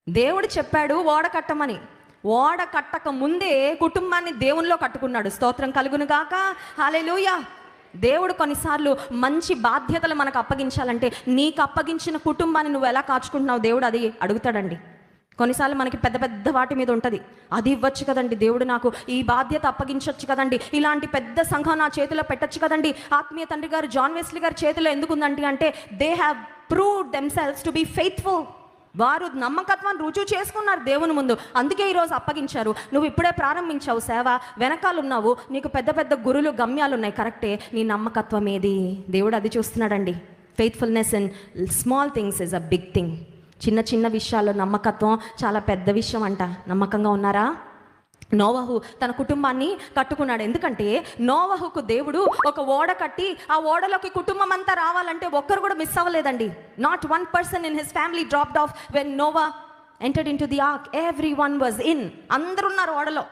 దేవుడు చెప్పాడు ఓడ కట్టమని. ఓడ కట్టక ముందే కుటుంబాన్ని దేవునిలో కట్టుకున్నాడు. స్తోత్రం కలుగును గాక. హల్లెలూయా. దేవుడు కొన్నిసార్లు మంచి బాధ్యతలు మనకు అప్పగించాలంటే, నీకు అప్పగించిన కుటుంబాన్ని నువ్వు ఎలా కాచుకుంటున్నావు దేవుడు అది అడుగుతాడండి. కొన్నిసార్లు మనకి పెద్ద పెద్ద వాటి మీద ఉంటుంది, అది ఇవ్వచ్చు కదండి దేవుడు, నాకు ఈ బాధ్యత అప్పగించవచ్చు కదండి, ఇలాంటి పెద్ద సంఘం నా చేతిలో పెట్టచ్చు కదండి. ఆత్మీయ తండ్రి గారు జాన్ వెస్లీ గారి చేతిలో ఎందుకుందంటే అంటే they have proved themselves to be faithful. వారు నమ్మకత్వాన్ని రుజువు చేసుకున్నారు దేవుని ముందు, అందుకే ఈరోజు అప్పగించారు. నువ్వు ఇప్పుడే ప్రారంభించావు సేవ, వెనకాలన్నావు, నీకు పెద్ద పెద్ద గురులు గమ్యాలు ఉన్నాయి, కరెక్టే. నీ నమ్మకత్వం ఏది? దేవుడు అది చూస్తున్నాడండి. Faithfulness in small things is a big thing. చిన్న చిన్న విషయాల్లో నమ్మకత్వం చాలా పెద్ద విషయం అంట. నమ్మకంగా ఉన్నారా? నోవహు తన కుటుంబాన్ని కట్టుకున్నాడు. ఎందుకంటే నోవహుకు దేవుడు ఒక ఓడ కట్టి, ఆ ఓడలోకి కుటుంబం అంతా రావాలంటే ఒక్కరు కూడా మిస్ అవ్వలేదండి. Not one person in his family dropped off when Noah entered in to the ark. Every one was in. అందరూ ఉన్నారు ఓడలో.